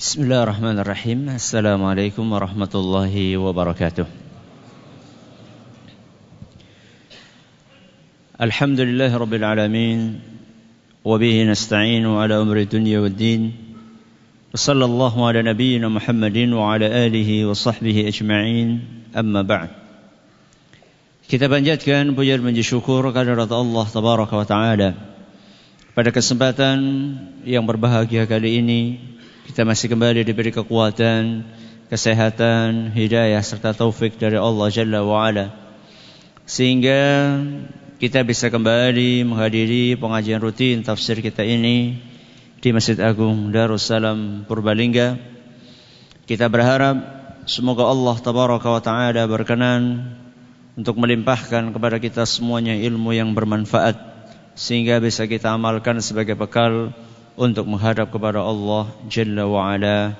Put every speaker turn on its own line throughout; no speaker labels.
Bismillahirrahmanirrahim. Assalamualaikum warahmatullahi wabarakatuh. Alhamdulillahi rabbil alamin. Wabihi nasta'inu ala umri dunya waddin. Wa sallallahu ala nabiyyina Muhammadin wa ala alihi wa sahbihi ajma'in. Amma ba'd. Kita panjatkan puja dan syukur kehadirat Allah tabaraka wa ta'ala. Pada kesempatan yang berbahagia kali ini, kita masih kembali diberi kekuatan, kesehatan, hidayah serta taufik dari Allah Jalla wa'ala, sehingga kita bisa kembali menghadiri pengajian rutin tafsir kita ini di Masjid Agung Darussalam Purbalingga. Kita berharap semoga Allah Tabaraka wa Ta'ala berkenan untuk melimpahkan kepada kita semuanya ilmu yang bermanfaat, sehingga bisa kita amalkan sebagai bekal untuk menghadap kepada Allah Jalla wa'ala.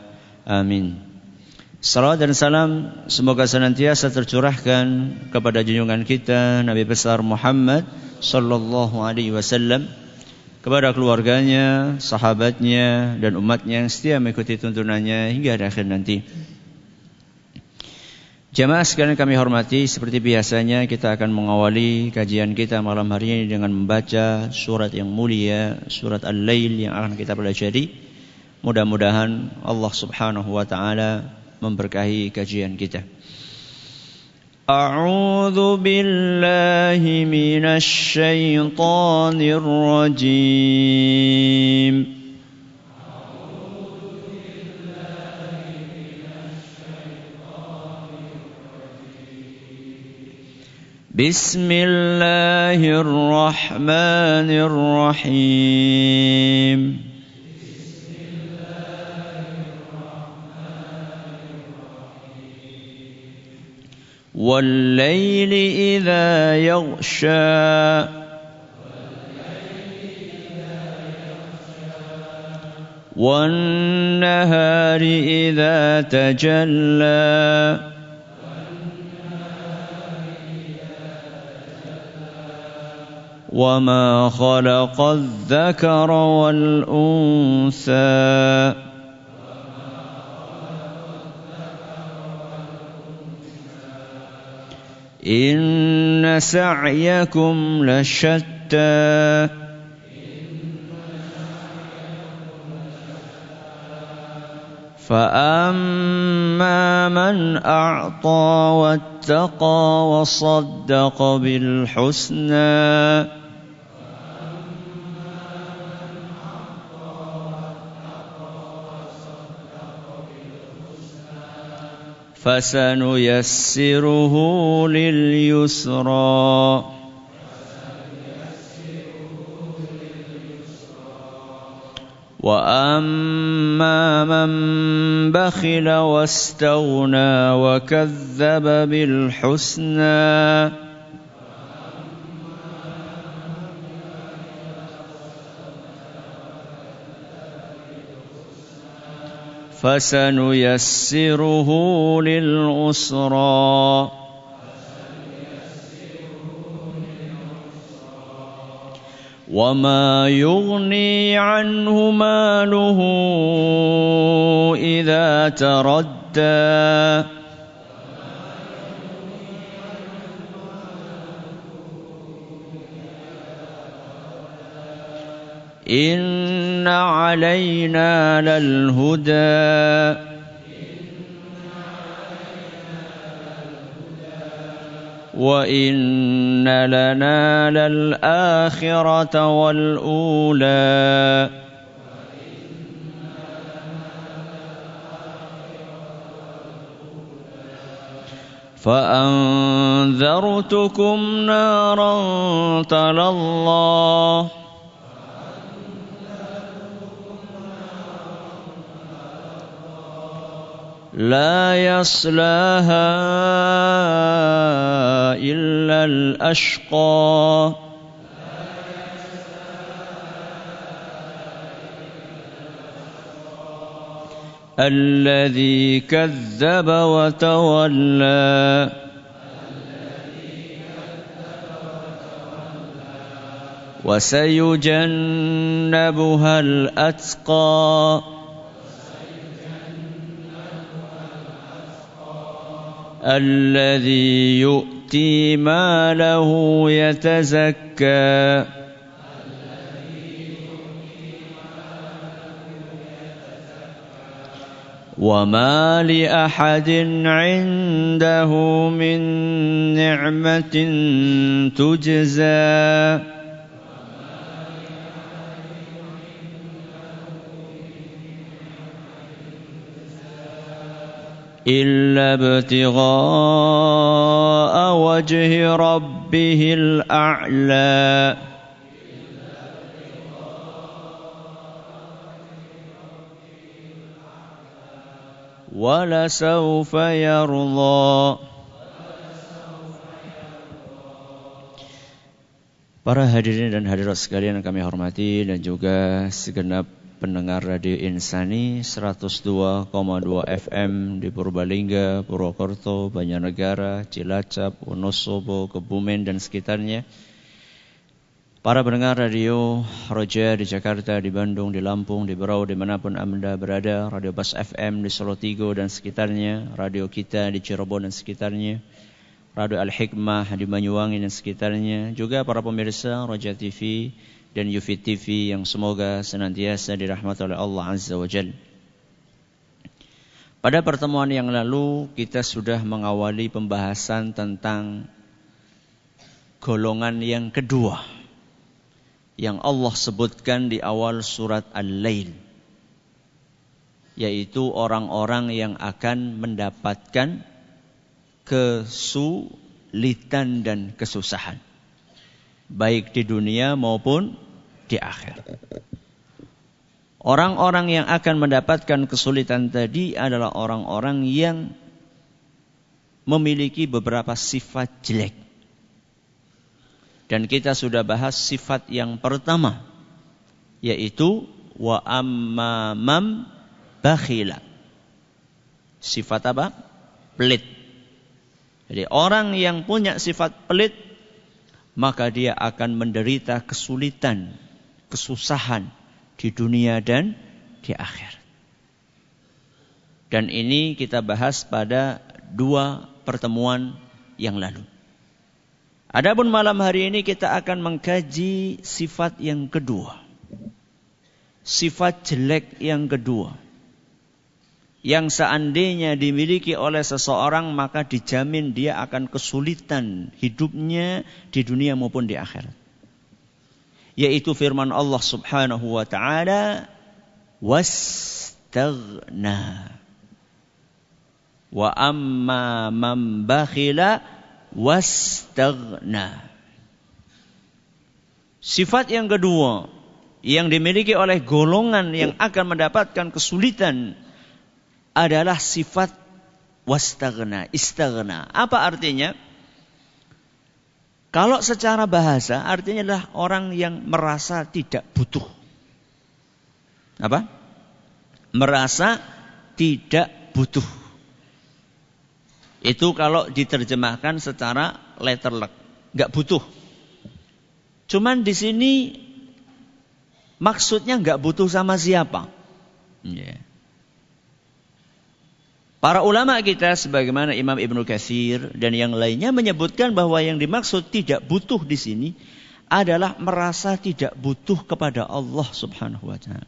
Amin. Salawat dan salam semoga senantiasa tercurahkan kepada junjungan kita Nabi besar Muhammad sallallahu alaihi wasallam, kepada keluarganya, sahabatnya dan umatnya yang setia mengikuti tuntunannya hingga akhir nanti. Jamaah sekalian kami hormati, seperti biasanya kita akan mengawali kajian kita malam hari ini dengan membaca surat yang mulia, surat Al-Lail yang akan kita pelajari. Mudah-mudahan Allah Subhanahu wa taala memberkahi kajian kita. A'udzu billahi minasy syaithanir rajim. Bismillahirrahmanirrahim. Wal-laili idza yaghsha. Wan-nahari idza tajalla. وما خلق الذكر والأنثى إن سعيكم لشتى فأما من أعطى واتقى وصدق بالحسنى فسنيسره لليسرى وأما من بخل واستغنى وكذب بالحسنى فسنيسره للعسرى وما يغني عنه ماله إذا تردى إن علينا للهدى وإن لنا للآخرة والأولى فأنذرتكم نارا تلظى لا يصلاها إلا الأشقى الذي كذب وتولى وسيجنبها الأتقى الذي يؤتي ماله يتزكى وما لأحد عنده من نعمة تجزى إلا ابتغاء وجه ربه الأعلى ولسوف يرضى. Para hadirin dan hadirat sekalian yang kami hormati dan juga segenap pendengar Radio Insani 102,2 FM di Purbalingga, Purwokerto, Banjarnegara, Cilacap, Wonosobo, Kebumen dan sekitarnya. Para pendengar Radio Roja di Jakarta, di Bandung, di Lampung, di Berau, dimanapun Anda berada, Radio Bas FM di Solo Tigo dan sekitarnya, Radio kita di Cirebon dan sekitarnya, Radio Al-Hikmah di Banyuwangi dan sekitarnya, juga para pemirsa Roja TV dan Yufid TV yang semoga senantiasa dirahmati oleh Allah Azza wa Jalla. Pada pertemuan yang lalu kita sudah mengawali pembahasan tentang golongan yang kedua yang Allah sebutkan di awal surat Al-Lail, yaitu orang-orang yang akan mendapatkan kesulitan dan kesusahan, baik di dunia maupun di akhirat. Orang-orang yang akan mendapatkan kesulitan tadi adalah orang-orang yang memiliki beberapa sifat jelek. Dan kita sudah bahas sifat yang pertama, yaitu wa ammam bakhila. Sifat apa? Pelit. Jadi orang yang punya sifat pelit, maka dia akan menderita kesulitan, kesusahan di dunia dan di akhirat. Dan ini kita bahas pada 2 pertemuan yang lalu. Adapun malam hari ini kita akan mengkaji sifat yang kedua. Sifat jelek yang kedua. Yang seandainya dimiliki oleh seseorang maka dijamin dia akan kesulitan hidupnya di dunia maupun di akhirat. Yaitu firman Allah Subhanahu wa ta'ala, wastaghna. Wa amma man bakhila wastaghna. Sifat yang kedua yang dimiliki oleh golongan yang akan mendapatkan kesulitan adalah sifat wastaghna, istaghna. Apa artinya? Kalau secara bahasa artinya adalah orang yang merasa tidak butuh. Apa? Merasa tidak butuh. Itu kalau diterjemahkan secara letterlek, enggak butuh. Cuman di sini maksudnya enggak butuh sama siapa? Yeah. Para ulama kita sebagaimana Imam Ibnu Katsir dan yang lainnya menyebutkan bahwa yang dimaksud tidak butuh di sini adalah merasa tidak butuh kepada Allah Subhanahu wa ta'ala.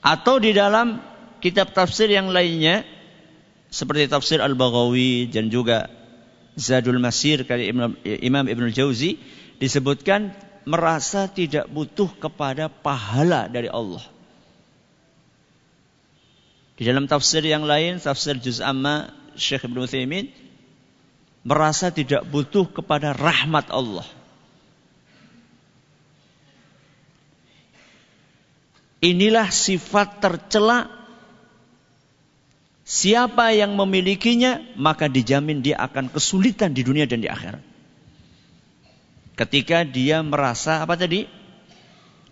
Atau di dalam kitab tafsir yang lainnya seperti tafsir Al-Baghawi dan juga Zadul Masir karya Imam Ibnul Jauzi disebutkan merasa tidak butuh kepada pahala dari Allah. Di dalam tafsir yang lain, tafsir Juz Amma Syekh Ibnu Utsaimin merasa tidak butuh kepada rahmat Allah. Inilah sifat tercela. Siapa yang memilikinya, maka dijamin dia akan kesulitan di dunia dan di akhirat. Ketika dia merasa apa tadi?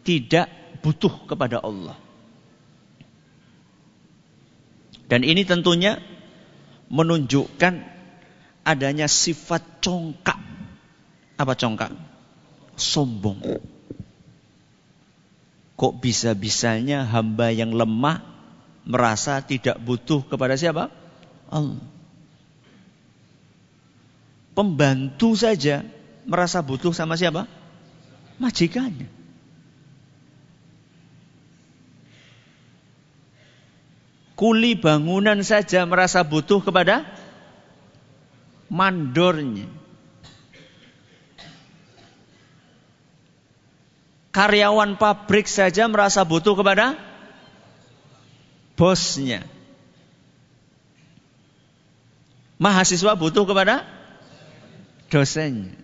Tidak butuh kepada Allah. Dan ini tentunya menunjukkan adanya sifat congkak. Apa congkak? Sombong. Kok bisa-bisanya hamba yang lemah merasa tidak butuh kepada siapa? Allah. Pembantu saja merasa butuh sama siapa? Majikannya. Kuli bangunan saja merasa butuh kepada mandornya. Karyawan pabrik saja merasa butuh kepada bosnya. Mahasiswa butuh kepada dosennya.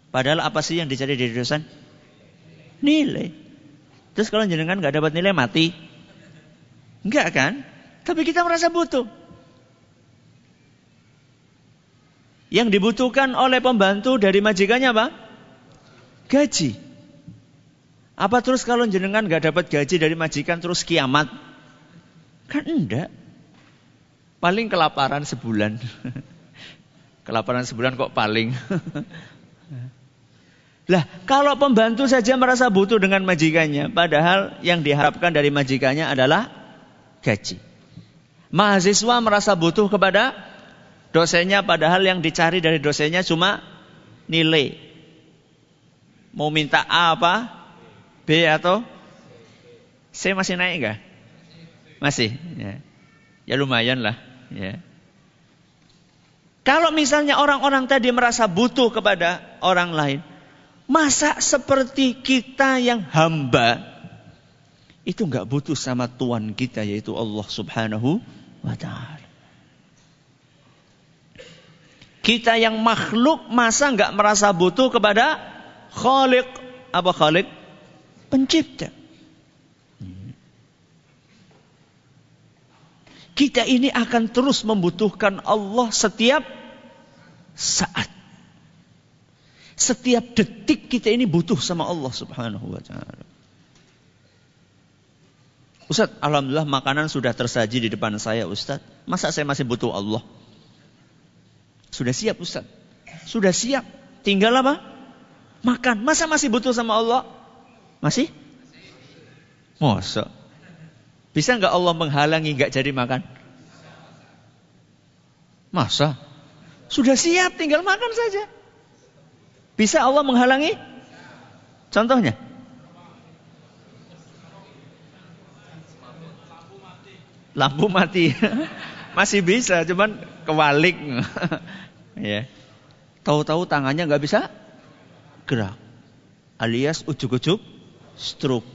Padahal apa sih yang dicari dari dosen? Nilai. Terus kalau jenengan nggak dapat nilai mati? Enggak kan? Tapi kita merasa butuh. Yang dibutuhkan oleh pembantu dari majikannya apa? Gaji. Apa terus kalau jenengan nggak dapat gaji dari majikan terus kiamat? Kan enggak. Paling kelaparan sebulan. Kelaparan sebulan kok paling. Lah, kalau pembantu saja merasa butuh dengan majikannya, padahal yang diharapkan dari majikannya adalah gaji. Mahasiswa merasa butuh kepada dosennya, padahal yang dicari dari dosennya cuma nilai. Mau minta A apa? B atau C masih naik enggak? Masih. Ya lumayan lah. Ya. Kalau misalnya orang-orang tadi merasa butuh kepada orang lain, masa seperti kita yang hamba itu enggak butuh sama Tuhan kita, yaitu Allah Subhanahu wa ta'ala. Kita yang makhluk masa enggak merasa butuh kepada Khaliq. Apa Khaliq? Pencipta. Kita ini akan terus membutuhkan Allah setiap saat. Setiap detik kita ini butuh sama Allah Subhanahu wa ta'ala. Ustaz, alhamdulillah makanan sudah tersaji di depan saya, Ustaz. Masa saya masih butuh Allah? Sudah siap, Ustaz. Sudah siap. Tinggal apa? Makan. Masa masih butuh sama Allah? Masih? Masa? Bisa enggak Allah menghalangi enggak jadi makan? Masa? Sudah siap, tinggal makan saja. Bisa Allah menghalangi? Contohnya? Lampu mati. Masih bisa, cuman kewalik. Ya. Tahu-tahu tangannya enggak bisa gerak. Alias ujuk-ujuk stroke.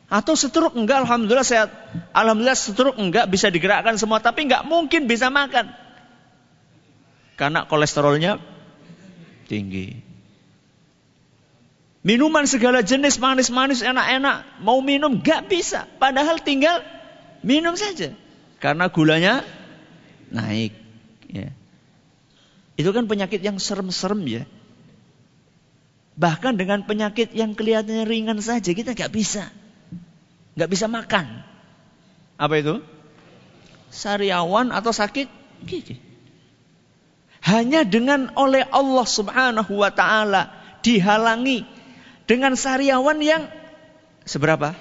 Atau stroke enggak, alhamdulillah sehat. Alhamdulillah stroke enggak, bisa digerakkan semua, tapi enggak mungkin bisa makan. Karena kolesterolnya tinggi. Minuman segala jenis manis-manis enak-enak, mau minum enggak bisa. Padahal tinggal minum saja. Karena gulanya naik. Ya. Itu kan penyakit yang serem-serem ya. Bahkan dengan penyakit yang kelihatannya ringan saja kita enggak bisa. Enggak bisa makan. Apa itu? Sariawan atau sakit gigi. Hanya dengan oleh Allah Subhanahu wa ta'ala dihalangi dengan sariawan yang seberapa?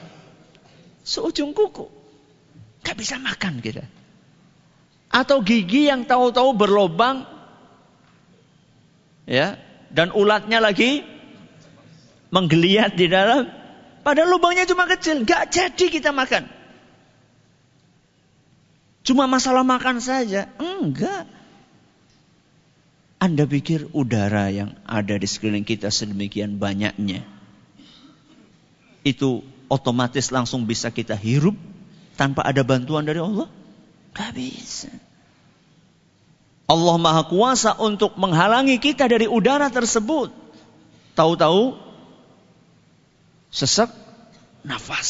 Seujung kuku. Enggak bisa makan kita. Atau gigi yang tahu-tahu berlobang. Ya, dan ulatnya lagi menggeliat di dalam. Padahal lubangnya cuma kecil, gak jadi kita makan. Cuma masalah makan saja. Enggak. Anda pikir udara yang ada di sekeliling kita sedemikian banyaknya, itu otomatis langsung bisa kita hirup tanpa ada bantuan dari Allah? Gak bisa. Allah Maha Kuasa untuk menghalangi kita dari udara tersebut. Tahu-tahu sesak nafas.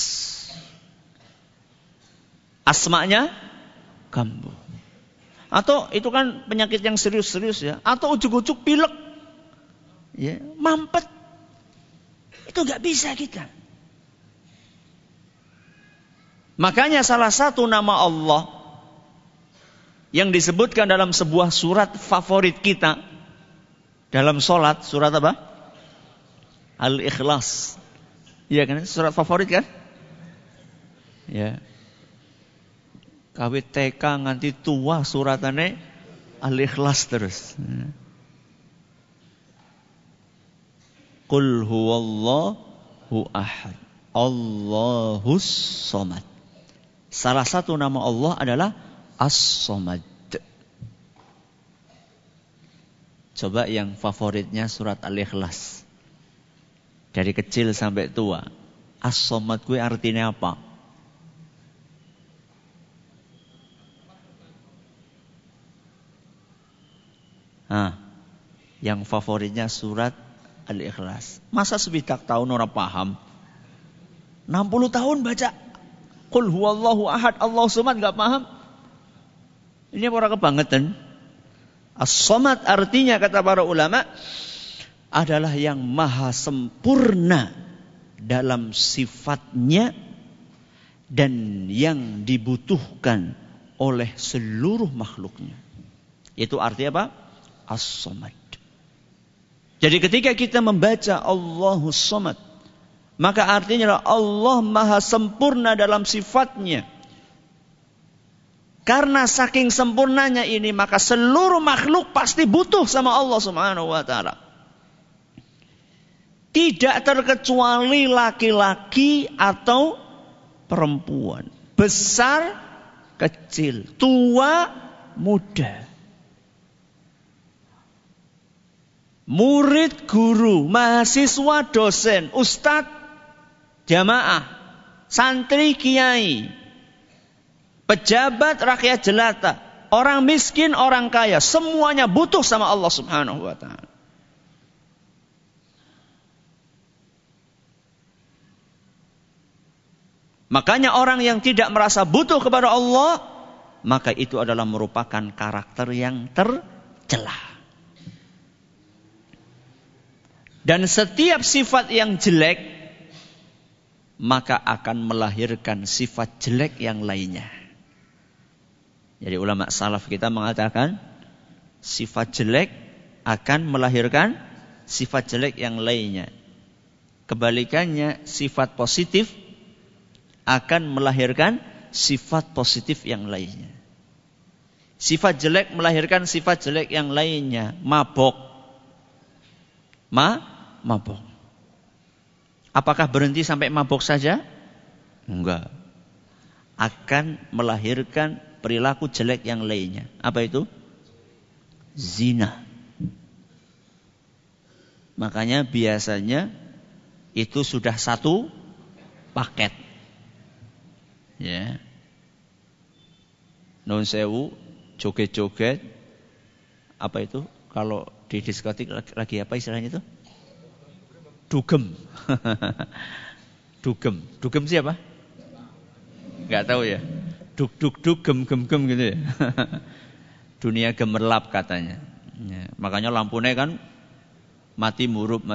Asmanya kambuh. Atau itu kan penyakit yang serius-serius ya. Atau ujuk-ujuk pilek. Ya, mampet. Itu gak bisa kita. Makanya salah satu nama Allah yang disebutkan dalam sebuah surat favorit kita dalam sholat, surat apa? Al-Ikhlas. Iya kan? Surat favorit kan? Ya. Kawit TK nganti tua suratane Al-Ikhlas terus. Qul huwallahu ahad. Allahus somad. Salah satu nama Allah adalah As-Somad. Coba yang favoritnya surat Al-Ikhlas. Dari kecil sampai tua. As-Somad gue artinya apa? Yang favoritnya surat Al-Ikhlas. Masa sebidak tahun orang paham? 60 tahun baca Qul huwallahu ahad Allahus somad enggak paham? Ini orang kebangetan. As-Somad artinya kata para ulama adalah yang maha sempurna dalam sifatnya dan yang dibutuhkan oleh seluruh makhluknya. Itu arti apa? As-Somad. Jadi ketika kita membaca Allahus Somad, maka artinya Allah maha sempurna dalam sifatnya. Karena saking sempurnanya ini, maka seluruh makhluk pasti butuh sama Allah Subhanahu wa ta'ala. Tidak terkecuali laki-laki atau perempuan. Besar, kecil, tua, muda. Murid, guru, mahasiswa, dosen, ustadz, jamaah, santri, kiai, pejabat, rakyat jelata, orang miskin, orang kaya, semuanya butuh sama Allah Subhanahu wa ta'ala. Makanya orang yang tidak merasa butuh kepada Allah, maka itu adalah merupakan karakter yang tercela. Dan setiap sifat yang jelek, maka akan melahirkan sifat jelek yang lainnya. Jadi ulama salaf kita mengatakan, sifat jelek akan melahirkan sifat jelek yang lainnya. Kebalikannya, sifat positif akan melahirkan sifat positif yang lainnya. Sifat jelek melahirkan sifat jelek yang lainnya. Mabok. Mabok. Apakah berhenti sampai mabok saja? Enggak. Akan melahirkan perilaku jelek yang lainnya. Apa itu? Zina. Makanya biasanya itu sudah satu paket. Ya. Non sewu, joget-joget. Apa itu? Kalau di diskotik lagi apa istilahnya itu? Dugem. Dugem siapa? Enggak tahu ya. Dug gem gitu ya. Dunia gemerlap katanya. Ya, makanya lampunya kan mati murup.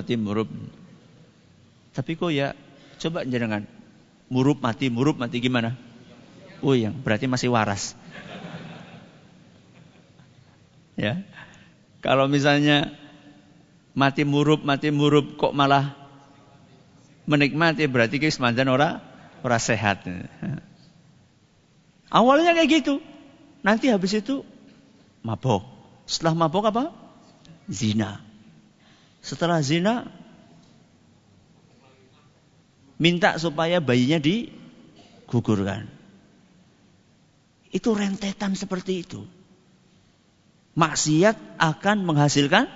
Tapi kok ya coba jenengan murup mati gimana? Oh yang berarti masih waras. Ya. Kalau misalnya mati murup kok malah menikmati, berarti ki semanjan ora sehat. Awalnya kayak gitu. Nanti habis itu mabok. Setelah mabok apa? Zina. Setelah zina minta supaya bayinya digugurkan. Itu rentetan seperti itu. Maksiat akan menghasilkan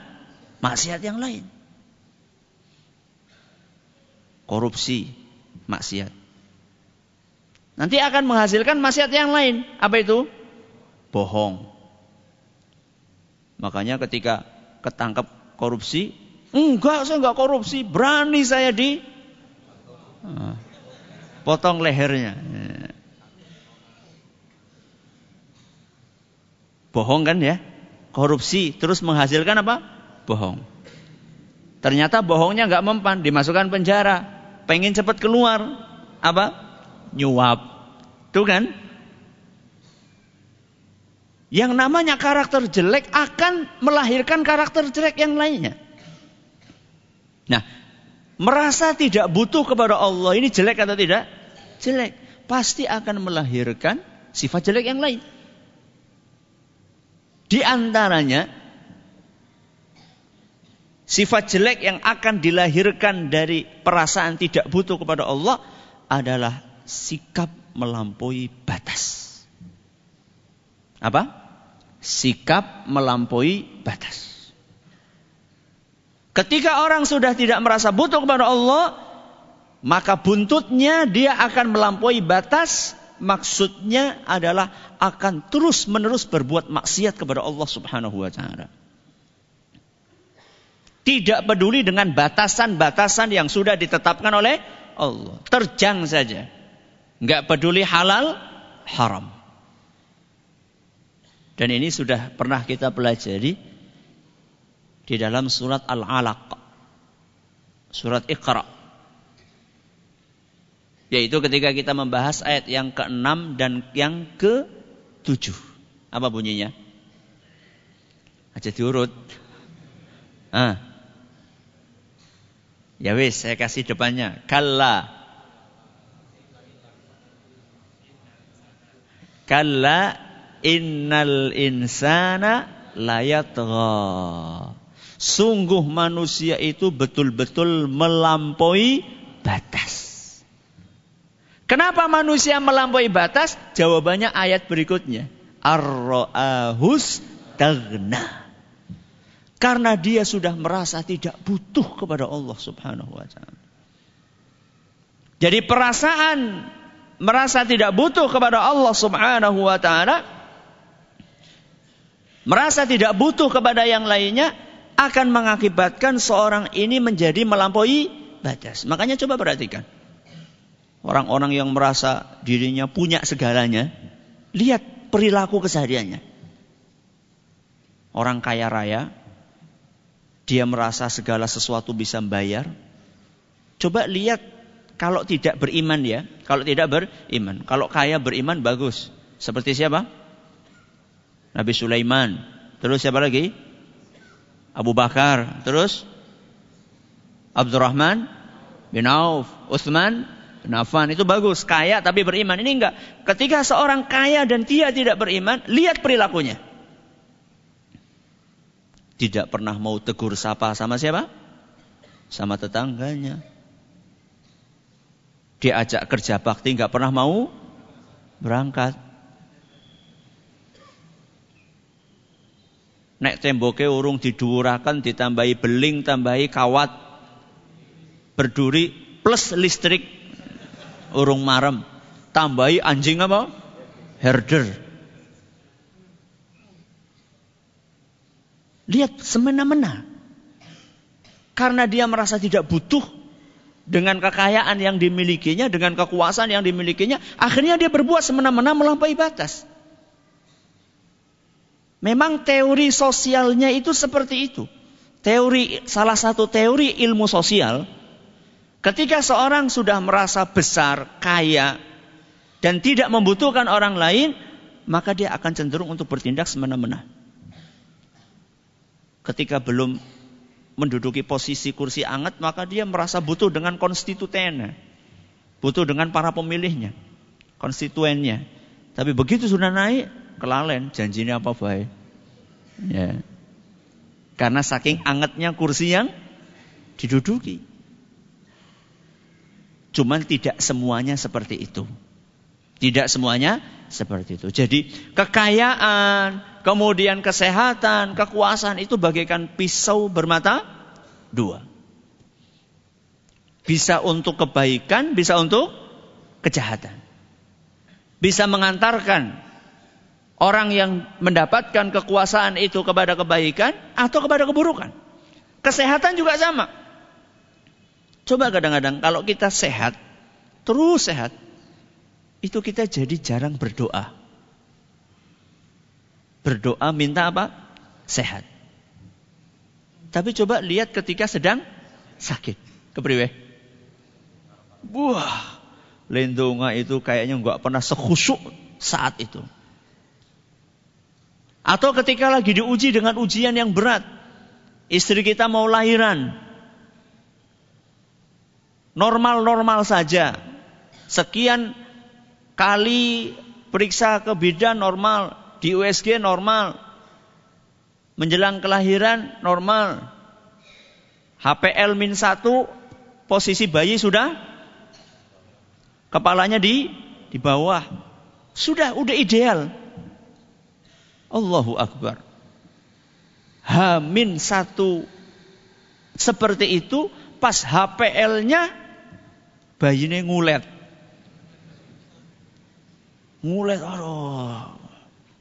maksiat yang lain. Korupsi, maksiat. Nanti akan menghasilkan maksiat yang lain. Apa itu? Bohong. Makanya ketika ketangkap korupsi, enggak, saya enggak korupsi, berani saya potong lehernya. Bohong kan ya? Korupsi terus menghasilkan apa? Bohong. Ternyata bohongnya enggak mempan, dimasukkan penjara, pengen cepat keluar. Apa? Nyuap. Tuh kan? Yang namanya karakter jelek akan melahirkan karakter jelek yang lainnya. Nah, merasa tidak butuh kepada Allah, ini jelek atau tidak? Jelek. pasti akan melahirkan sifat jelek yang lain. Di antaranya sifat jelek yang akan dilahirkan dari perasaan tidak butuh kepada Allah adalah sikap melampaui batas. Apa? Sikap melampaui batas. Ketika orang sudah tidak merasa butuh kepada Allah, maka buntutnya dia akan melampaui batas. Maksudnya adalah akan terus-menerus berbuat maksiat kepada Allah Subhanahu wa taala. Tidak peduli dengan batasan-batasan yang sudah ditetapkan oleh Allah. Terjang saja. Enggak peduli halal, haram. Dan ini sudah pernah kita pelajari di dalam surat Al-Alaq. Surat Iqra. Yaitu ketika kita membahas ayat yang ke-6 dan yang ke-7. Apa bunyinya? Aja diurut. Ya wis, saya kasih depannya. Kalla. Kalla innal insana layatgha. Sungguh manusia itu betul-betul melampaui batas. Kenapa manusia melampaui batas? Jawabannya ayat berikutnya. Ar-ra'ahus taghna. Karena dia sudah merasa tidak butuh kepada Allah Subhanahu wa taala. Jadi perasaan merasa tidak butuh kepada Allah Subhanahu wa taala, merasa tidak butuh kepada yang lainnya akan mengakibatkan seorang ini menjadi melampaui batas. Makanya coba perhatikan. Orang-orang yang merasa dirinya punya segalanya, lihat perilaku kesehariannya. Orang kaya raya, dia merasa segala sesuatu bisa membayar. Coba lihat kalau tidak beriman ya, kalau tidak beriman. Kalau kaya beriman bagus. Seperti siapa? Nabi Sulaiman. Terus siapa lagi? Abu Bakar. Terus Abdurrahman bin Auf, Utsman Affan, itu bagus, kaya tapi beriman. Ini enggak. Ketika seorang kaya dan dia tidak beriman, lihat perilakunya. Tidak pernah mau tegur sapa sama siapa? Sama tetangganya. Diajak kerja bakti enggak pernah mau berangkat. Nek temboke urung didhuwuraken, ditambahi beling, tambahi kawat berduri plus listrik. Urung marem, tambahi anjing apa? Herder. Lihat semena-mena. Karena dia merasa tidak butuh dengan kekayaan yang dimilikinya, dengan kekuasaan yang dimilikinya, akhirnya dia berbuat semena-mena melampaui batas. Memang teori sosialnya itu seperti itu. Salah satu teori ilmu sosial. Ketika seorang sudah merasa besar, kaya, dan tidak membutuhkan orang lain, maka dia akan cenderung untuk bertindak semena-mena. Ketika belum menduduki posisi kursi anget, maka dia merasa butuh dengan konstituennya. Butuh dengan para pemilihnya, konstituennya. Tapi begitu sudah naik, kelalen, janjinya apa baik. Ya. Karena saking angetnya kursi yang diduduki. Cuman tidak semuanya seperti itu. Tidak semuanya seperti itu. Jadi kekayaan, kemudian kesehatan, kekuasaan itu bagaikan pisau bermata dua. Bisa untuk kebaikan, bisa untuk kejahatan. Bisa mengantarkan orang yang mendapatkan kekuasaan itu kepada kebaikan atau kepada keburukan. Kesehatan juga sama. Coba kadang-kadang kalau kita sehat, terus sehat, itu kita jadi jarang berdoa. Berdoa minta apa? Sehat. Tapi coba lihat ketika sedang sakit. Kepriwe? Wah, lindunga itu kayaknya enggak pernah sekhusyuk saat itu. Atau ketika lagi diuji dengan ujian yang berat. Istri kita mau lahiran. Normal-normal saja. Sekian Kali periksa ke bidan normal, di USG normal, menjelang kelahiran normal. HPL-1 posisi bayi sudah kepalanya di bawah. Udah ideal. Allahu Akbar. H-1 seperti itu, pas HPL-nya bayinya ngulet. Aduh.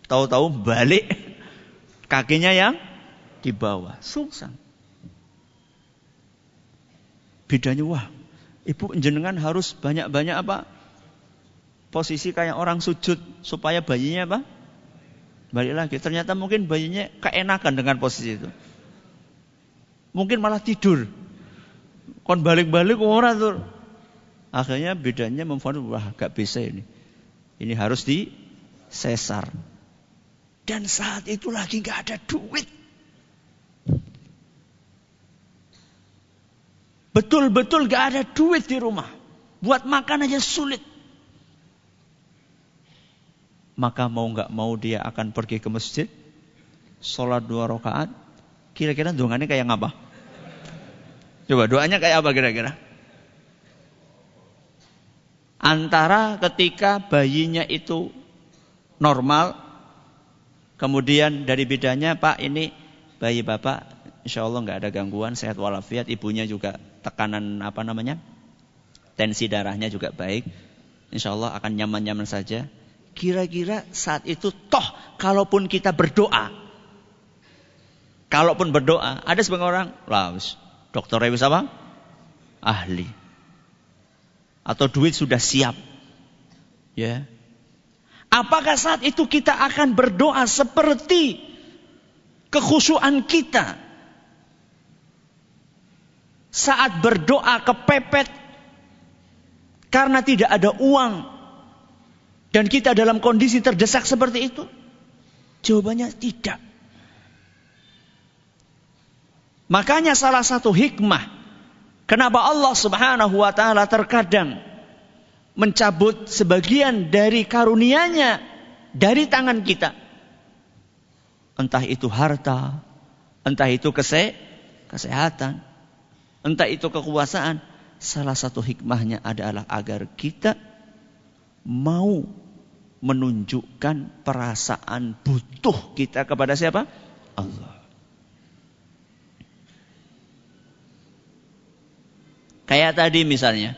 Tahu-tahu balik kakinya yang di bawah. Sungsang. Bedanya, wah, ibu jenengan harus banyak-banyak posisi kayak orang sujud supaya bayinya balik lagi. Ternyata mungkin bayinya keenakan dengan posisi itu. Mungkin malah tidur. Kon balik-balik orang tuh. Akhirnya bedanya memfonis, wah, gak bisa ini. Ini harus disesar. Dan saat itu lagi gak ada duit. Betul-betul gak ada duit di rumah. Buat makan aja sulit. Maka mau gak mau dia akan pergi ke masjid. Sholat 2 rakaat. Kira-kira doanya kayak apa? Coba doanya kayak apa kira-kira? Antara ketika bayinya itu normal, kemudian dari bidannya, Pak, ini bayi Bapak insya Allah nggak ada gangguan, sehat walafiat, ibunya juga tekanan tensi darahnya juga baik, insya Allah akan nyaman-nyaman saja. Kira-kira saat itu kalaupun kita berdoa, ada sebagian orang, dokternya bisa apa? Ahli. Atau duit sudah siap. Ya. Apakah saat itu kita akan berdoa seperti kekhusyuan kita? Saat berdoa kepepet karena tidak ada uang dan kita dalam kondisi terdesak seperti itu? Jawabannya tidak. Makanya salah satu hikmah kenapa Allah Subhanahu wa ta'ala terkadang mencabut sebagian dari karunia-Nya dari tangan kita. Entah itu harta, entah itu kesehatan, entah itu kekuasaan. Salah satu hikmahnya adalah agar kita mau menunjukkan perasaan butuh kita kepada siapa? Allah. Kayak tadi misalnya,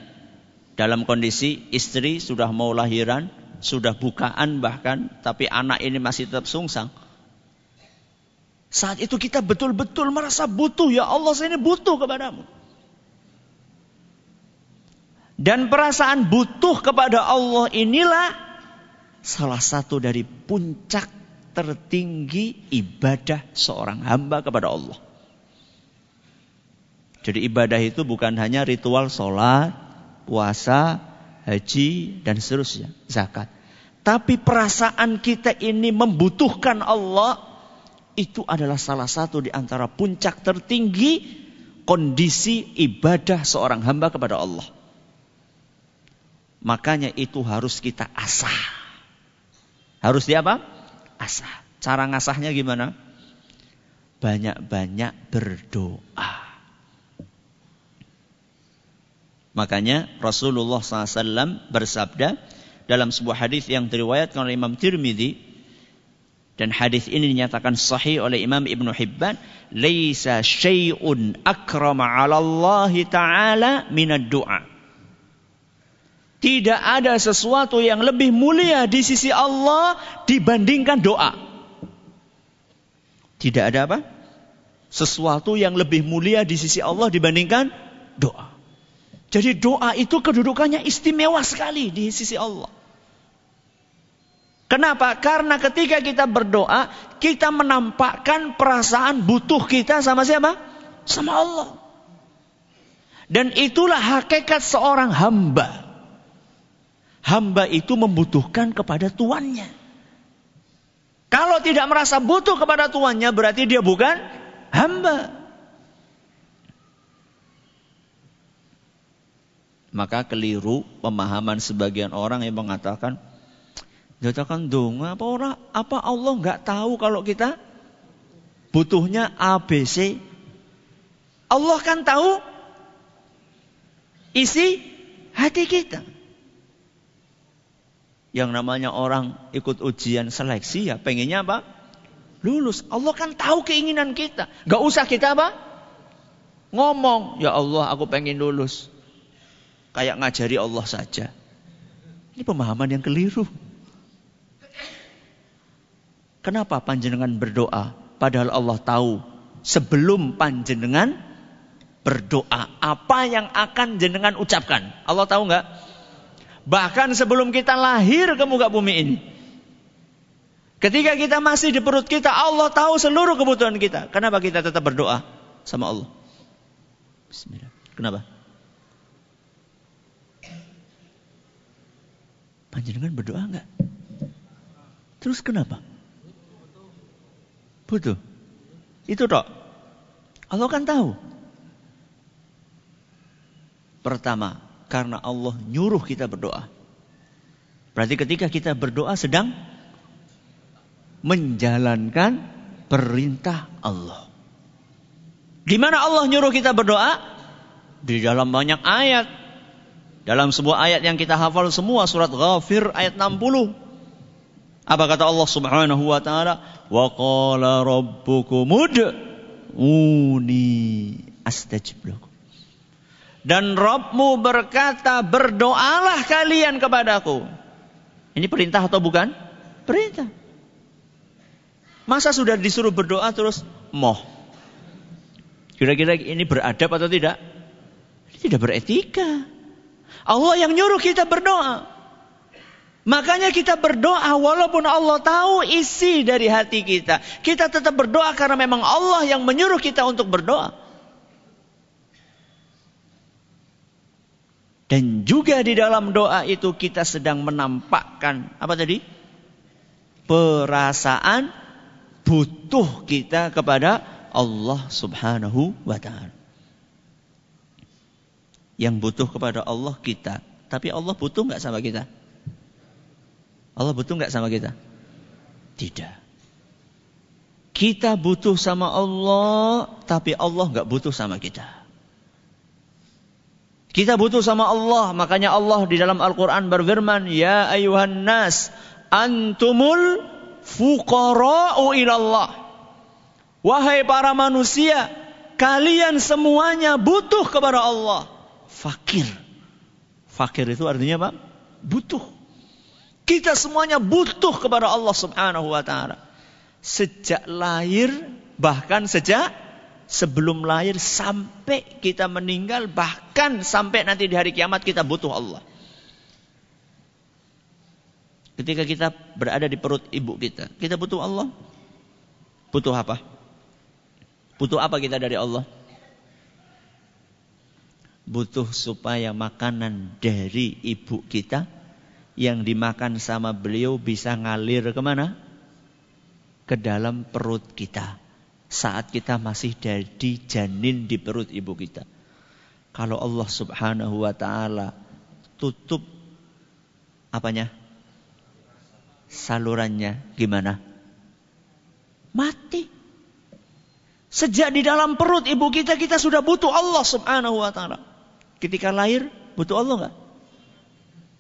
dalam kondisi istri sudah mau lahiran, sudah bukaan bahkan, tapi anak ini masih tetap sungsang. Saat itu kita betul-betul merasa butuh, ya Allah saya ini butuh kepadamu. Dan perasaan butuh kepada Allah inilah salah satu dari puncak tertinggi ibadah seorang hamba kepada Allah. Jadi ibadah itu bukan hanya ritual sholat, puasa, haji, dan seterusnya, zakat. Tapi perasaan kita ini membutuhkan Allah, itu adalah salah satu di antara puncak tertinggi kondisi ibadah seorang hamba kepada Allah. Makanya itu harus kita asah. Harus asah. Cara ngasahnya gimana? Banyak-banyak berdoa. Makanya Rasulullah SAW bersabda dalam sebuah hadis yang diriwayatkan oleh Imam Tirmidzi, dan hadis ini dinyatakan sahih oleh Imam Ibnu Hibban, laisa syai'un akrama 'ala Allah Ta'ala minad du'a. Tidak ada sesuatu yang lebih mulia di sisi Allah dibandingkan doa. Tidak ada apa? Sesuatu yang lebih mulia di sisi Allah dibandingkan doa. Jadi doa itu kedudukannya istimewa sekali di sisi Allah. Kenapa? Karena ketika kita berdoa, kita menampakkan perasaan butuh kita sama siapa? Sama Allah. Dan itulah hakikat seorang hamba. Hamba itu membutuhkan kepada tuannya. Kalau tidak merasa butuh kepada tuannya, berarti dia bukan hamba. Maka keliru pemahaman sebagian orang yang mengatakan Jatakan donga apa ora? Apa Allah enggak tahu kalau kita butuhnya ABC? Allah kan tahu isi hati kita. Yang namanya orang ikut ujian seleksi ya pengennya apa? Lulus. Allah kan tahu keinginan kita. Enggak usah kita apa? Ngomong, ya Allah aku pengen lulus. Kayak ngajari Allah saja. Ini pemahaman yang keliru. Kenapa panjenengan berdoa? Padahal Allah tahu sebelum panjenengan berdoa apa yang akan jenengan ucapkan. Allah tahu enggak? Bahkan sebelum kita lahir ke muka bumi ini. Ketika kita masih di perut kita, Allah tahu seluruh kebutuhan kita. Kenapa kita tetap berdoa sama Allah? Bismillah. Kenapa? Panjenengan berdoa enggak? Terus kenapa? Butuh. Itu tok. Allah kan tahu. Pertama, karena Allah nyuruh kita berdoa. Berarti ketika kita berdoa sedang menjalankan perintah Allah. Di mana Allah nyuruh kita berdoa? Di dalam banyak ayat. Dalam sebuah ayat yang kita hafal semua, surat Ghafir ayat 60. Apa kata Allah Subhanahu wa taala? Wa qala rabbukum ud'uni astajib lakum. Dan Rabbmu berkata, berdoalah kalian kepadaku. Ini perintah atau bukan? Perintah. Masa sudah disuruh berdoa terus moh? Kira-kira ini beradab atau tidak? Ini tidak beretika. Allah yang nyuruh kita berdoa. Makanya kita berdoa walaupun Allah tahu isi dari hati kita. Kita tetap berdoa karena memang Allah yang menyuruh kita untuk berdoa. Dan juga di dalam doa itu kita sedang menampakkan apa tadi? Perasaan butuh kita kepada Allah Subhanahu wa ta'ala. Yang butuh kepada Allah kita. Tapi Allah butuh enggak sama kita? Allah butuh enggak sama kita? Tidak. Kita butuh sama Allah, tapi Allah enggak butuh sama kita. Kita butuh sama Allah, makanya Allah di dalam Al-Quran berfirman, Ya ayuhan nas, antumul fuqara'u ilallah. Wahai para manusia, kalian semuanya butuh kepada Allah. Fakir. Fakir itu artinya apa? Butuh. Kita semuanya butuh kepada Allah Subhanahu wa ta'ala. Sejak lahir, bahkan sejak sebelum lahir sampai kita meninggal, bahkan sampai nanti di hari kiamat kita butuh Allah. Ketika kita berada di perut ibu kita butuh Allah. Butuh apa? Butuh apa kita dari Allah? Butuh supaya makanan dari ibu kita yang dimakan sama beliau bisa ngalir kemana? Ke dalam perut kita. Saat kita masih jadi janin di perut ibu kita. Kalau Allah Subhanahu wa ta'ala tutup apanya? Salurannya gimana? Mati. Sejak di dalam perut ibu kita, kita sudah butuh Allah Subhanahu wa ta'ala. Ketika lahir, butuh Allah enggak?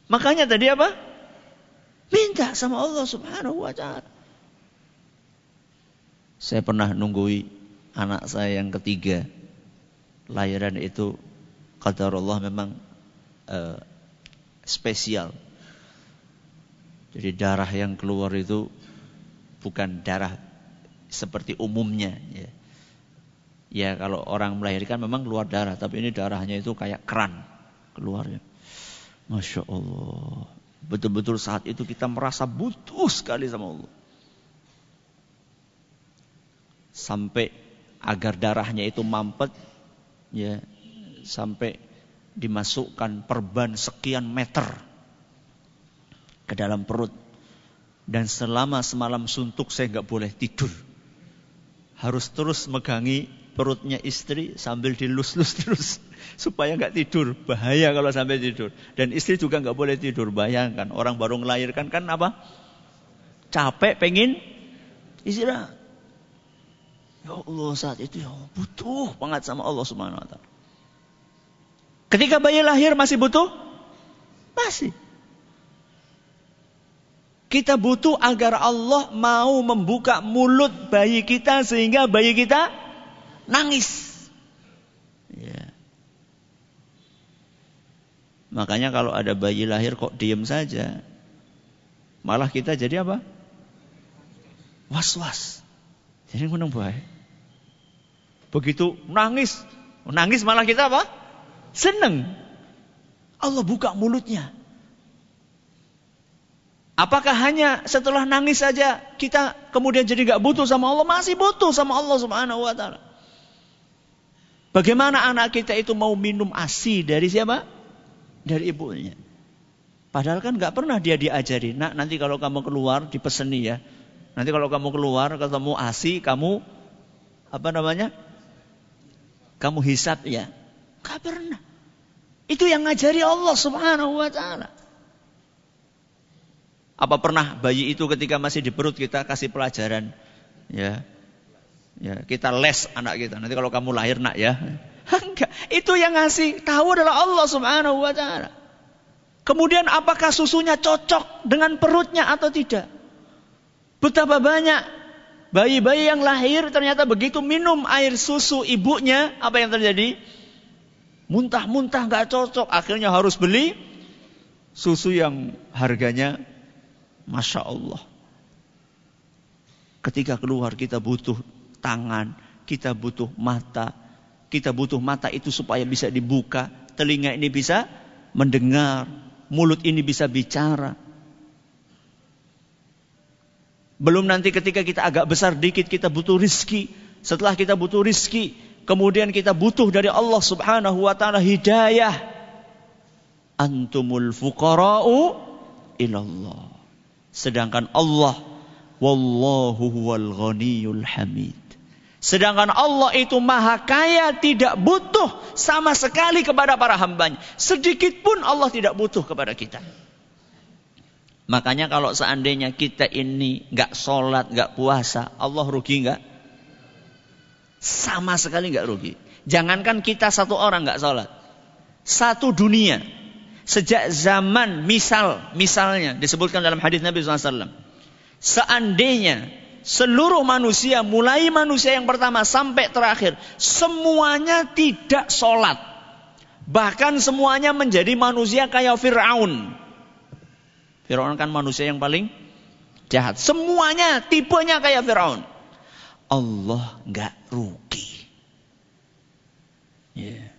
Makanya tadi apa? Minta sama Allah Subhanahu wa ta'ala. Saya pernah nunggui anak saya yang ketiga. Lahiran itu qadarullah memang spesial. Jadi darah yang keluar itu bukan darah seperti umumnya. Ya kalau orang melahirkan memang keluar darah. Tapi ini darahnya itu kayak keran keluarnya. Masya Allah. Betul-betul saat itu kita merasa butuh sekali sama Allah. Sampai agar darahnya itu mampet, ya, sampai dimasukkan perban sekian meter ke dalam perut. Dan selama semalam suntuk saya nggak boleh tidur. Harus terus megangi perutnya istri sambil dilus-lus terus supaya nggak tidur. Bahaya kalau sampai tidur. Dan istri juga nggak boleh tidur. Bayangkan orang baru melahirkan kan apa? capek, pengen istirahat. Ya Allah, saat itu ya butuh banget sama Allah Subhanahu wa taala. Ketika bayi lahir masih butuh? Masih. Kita butuh agar Allah mau membuka mulut bayi kita sehingga bayi kita nangis. Ya. Makanya kalau ada bayi lahir kok diem saja, malah kita jadi apa? Was-was. Jadi menang baik. Begitu nangis malah kita apa? Seneng. Allah buka mulutnya. Apakah hanya setelah nangis saja kita kemudian jadi gak butuh sama Allah? Masih butuh sama Allah Subhanahu wa taala. Bagaimana anak kita itu mau minum ASI dari siapa? Dari ibunya. Padahal kan gak pernah dia diajari. Nak, nanti kalau kamu keluar dipeseni ya. Nanti kalau kamu keluar ketemu ASI, kamu kamu hisap ya. Gak pernah. Itu yang ngajari Allah Subhanahu wa taala. Apa pernah bayi itu ketika masih di perut kita kasih pelajaran? Ya, kita les anak kita. Nanti kalau kamu lahir nak ya. Enggak. Itu yang ngasih tahu adalah Allah Subhanahu wa taala. Kemudian apakah susunya cocok dengan perutnya atau tidak? Betapa banyak bayi-bayi yang lahir ternyata begitu minum air susu ibunya, apa yang terjadi? Muntah-muntah gak cocok. Akhirnya harus beli susu yang harganya Masya Allah. Ketika keluar kita butuh tangan, kita butuh mata. Kita butuh mata itu supaya bisa dibuka. Telinga ini bisa mendengar. Mulut ini bisa bicara. Belum nanti ketika kita agak besar dikit kita butuh rizki. Setelah kita butuh rizki, kemudian kita butuh dari Allah Subhanahu wa ta'ala hidayah. Antumul fuqara'u ilallah. Sedangkan Allah, wallahu huwal ghaniyul hamid. Sedangkan Allah itu maha kaya, tidak butuh sama sekali kepada para hambanya. Sedikit pun Allah tidak butuh kepada kita. Makanya kalau seandainya kita ini gak sholat, gak puasa, Allah rugi gak? Sama sekali gak rugi. Jangankan kita satu orang gak sholat. Satu dunia. Sejak zaman misalnya disebutkan dalam hadis Nabi SAW. Seandainya seluruh manusia, mulai manusia yang pertama sampai terakhir, semuanya tidak sholat. Bahkan semuanya menjadi manusia kayak Fir'aun. Fir'aun kan manusia yang paling jahat. Semuanya tipenya kayak Fir'aun. Allah gak rugi. Yeah.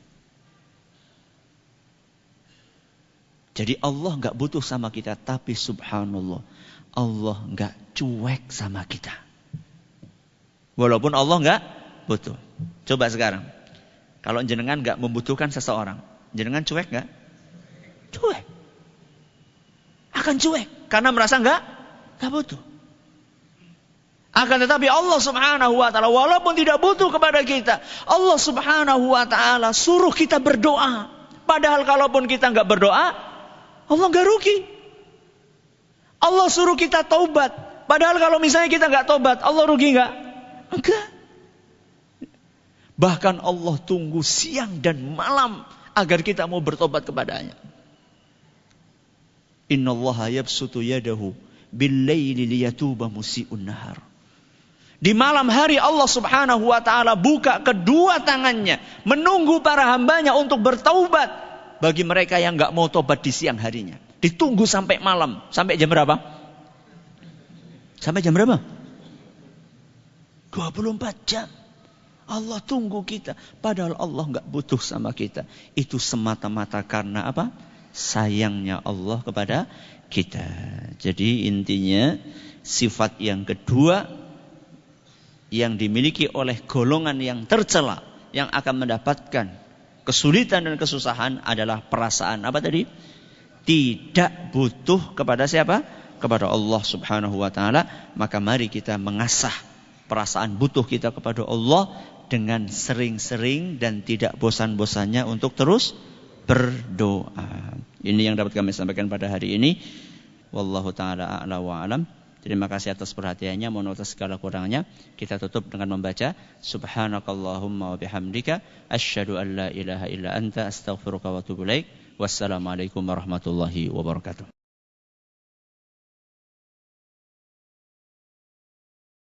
Jadi Allah gak butuh sama kita. Tapi subhanallah, Allah gak cuek sama kita. Walaupun Allah gak butuh. Coba sekarang. Kalau jenengan gak membutuhkan seseorang, jenengan cuek gak? Cuek. Akan cuek. Karena merasa gak butuh. Akan tetapi Allah Subhanahu wa ta'ala walaupun tidak butuh kepada kita, Allah Subhanahu wa ta'ala suruh kita berdoa. Padahal kalaupun kita gak berdoa, Allah gak rugi. Allah suruh kita taubat. Padahal kalau misalnya kita gak taubat, Allah rugi gak? Enggak. Bahkan Allah tunggu siang dan malam agar kita mau bertobat kepadanya. Innallaha yabsutu yadahu bil-laili liyatuba musii'un nahar. Di malam hari Allah Subhanahu wa ta'ala buka kedua tangannya, menunggu para hambanya untuk bertaubat. Bagi mereka yang gak mau tobat di siang harinya, ditunggu sampai malam. Sampai jam berapa? Sampai jam berapa? 24 jam. Allah tunggu kita. Padahal Allah gak butuh sama kita. Itu semata-mata karena apa? Sayangnya Allah kepada kita. Jadi intinya sifat yang kedua yang dimiliki oleh golongan yang tercela, yang akan mendapatkan kesulitan dan kesusahan adalah perasaan apa tadi? Tidak butuh kepada siapa? Kepada Allah Subhanahu wa ta'ala. Maka mari kita mengasah perasaan butuh kita kepada Allah dengan sering-sering dan tidak bosan-bosannya untuk terus berdoa. Ini yang dapat kami sampaikan pada hari ini. Wallahu ta'ala a'la wa alam. Terima kasih atas perhatiannya, mohon atas segala kurangnya. Kita tutup dengan membaca subhanakallahumma wa bihamdika asyhadu an la ilaha illa anta astaghfiruka wa atubu ilaik. Wassalamualaikum warahmatullahi wabarakatuh.